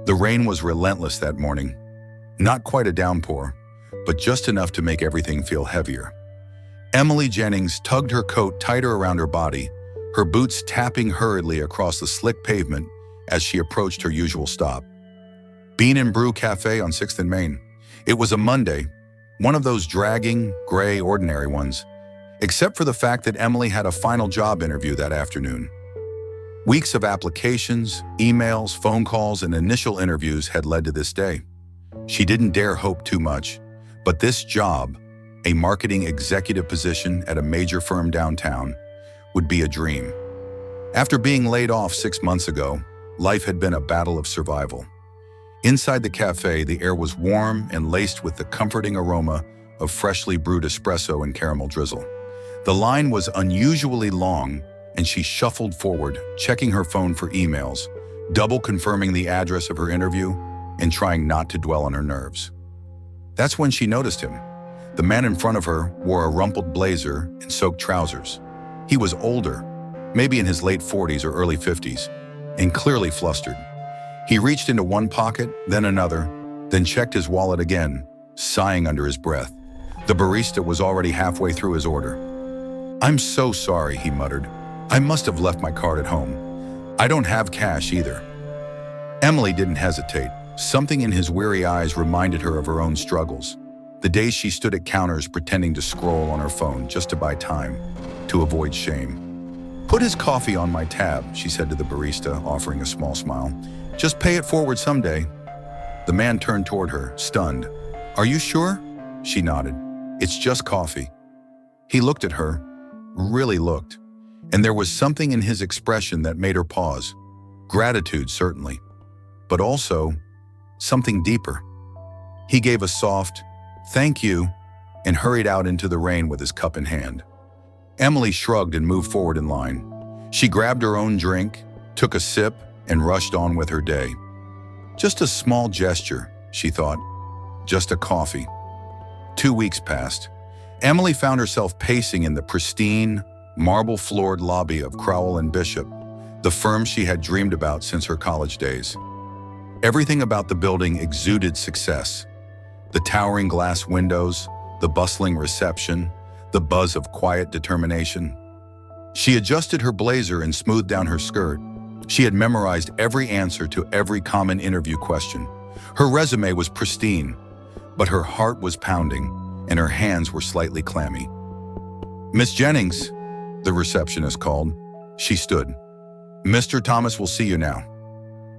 The rain was relentless that morning. Not quite a downpour, but just enough to make everything feel heavier. Emily Jennings tugged her coat tighter around her body, her boots tapping hurriedly across the slick pavement as she approached her usual stop. Bean and Brew Cafe on 6th and Main. It was a Monday, one of those dragging, gray, ordinary ones, except for the fact that Emily had a final job interview that afternoon. Weeks of applications, emails, phone calls, and initial interviews had led to this day. She didn't dare hope too much, but this job, a marketing executive position at a major firm downtown, would be a dream. After being laid off 6 months ago, life had been a battle of survival. Inside the cafe, the air was warm and laced with the comforting aroma of freshly brewed espresso and caramel drizzle. The line was unusually long, and she shuffled forward, checking her phone for emails, double confirming the address of her interview, and trying not to dwell on her nerves. That's when she noticed him. The man in front of her wore a rumpled blazer and soaked trousers. He was older, maybe in his late 40s or early 50s, and clearly flustered. He reached into one pocket, then another, then checked his wallet again, sighing under his breath. The barista was already halfway through his order. "I'm so sorry," he muttered. "I must have left my card at home. I don't have cash either." Emily didn't hesitate. Something in his weary eyes reminded her of her own struggles. The days she stood at counters pretending to scroll on her phone just to buy time, to avoid shame. "Put his coffee on my tab," she said to the barista, offering a small smile. "Just pay it forward someday." The man turned toward her, stunned. "Are you sure?" She nodded. "It's just coffee." He looked at her, really looked, and there was something in his expression that made her pause. Gratitude, certainly, but also something deeper. He gave a soft, "Thank you," and hurried out into the rain with his cup in hand. Emily shrugged and moved forward in line. She grabbed her own drink, took a sip, and rushed on with her day. Just a small gesture, she thought. Just a coffee. 2 weeks passed. Emily found herself pacing in the pristine, marble-floored lobby of Crowell and Bishop, the firm she had dreamed about since her college days. Everything about the building exuded success. The towering glass windows, the bustling reception, the buzz of quiet determination. She adjusted her blazer and smoothed down her skirt. She had memorized every answer to every common interview question. Her resume was pristine, but her heart was pounding and her hands were slightly clammy. "Miss Jennings," the receptionist called. She stood. "Mr. Thomas will see you now."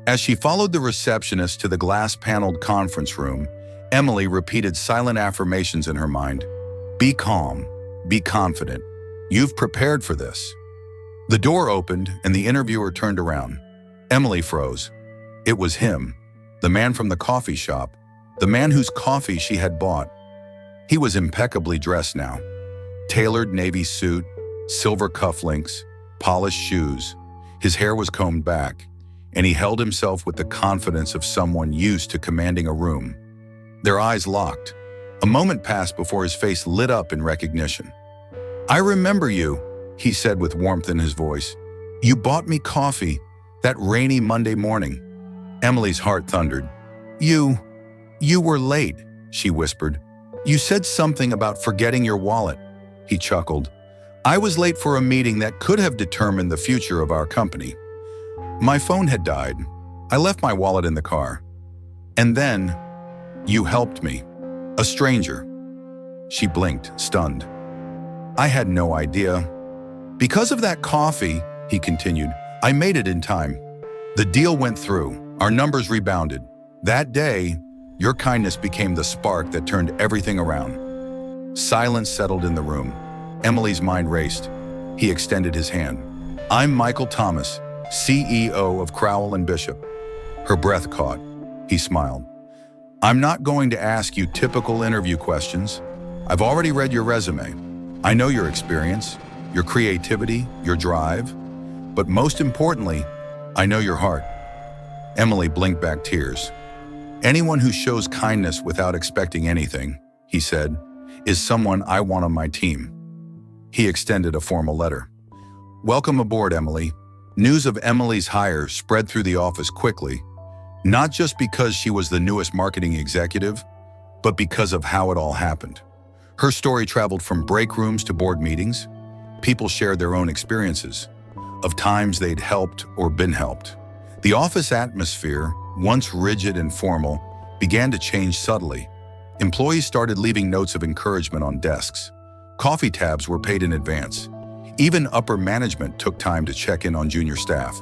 As she followed the receptionist to the glass-paneled conference room, Emily repeated silent affirmations in her mind. "Be calm. Be confident. You've prepared for this." The door opened and the interviewer turned around. Emily froze. It was him, the man from the coffee shop, the man whose coffee she had bought. He was impeccably dressed now. Tailored navy suit, silver cufflinks, polished shoes. His hair was combed back, and he held himself with the confidence of someone used to commanding a room. Their eyes locked. A moment passed before his face lit up in recognition. "I remember you," he said with warmth in his voice. "You bought me coffee that rainy Monday morning." Emily's heart thundered. You were late," she whispered. "You said something about forgetting your wallet." He chuckled. "I was late for a meeting that could have determined the future of our company. My phone had died. I left my wallet in the car. And then, you helped me. A stranger." She blinked, stunned. "I had no idea. Because of that coffee," he continued, "I made it in time. The deal went through. Our numbers rebounded. That day, your kindness became the spark that turned everything around." Silence settled in the room. Emily's mind raced. He extended his hand. "I'm Michael Thomas, CEO of Crowell and Bishop." Her breath caught. He smiled. "I'm not going to ask you typical interview questions. I've already read your resume. I know your experience, your creativity, your drive, but most importantly, I know your heart." Emily blinked back tears. "Anyone who shows kindness without expecting anything," he said, "is someone I want on my team." He extended a formal letter. "Welcome aboard, Emily." News of Emily's hire spread through the office quickly. Not just because she was the newest marketing executive, but because of how it all happened. Her story traveled from break rooms to board meetings. People shared their own experiences of times they'd helped or been helped. The office atmosphere, once rigid and formal, began to change subtly. Employees started leaving notes of encouragement on desks. Coffee tabs were paid in advance. Even upper management took time to check in on junior staff.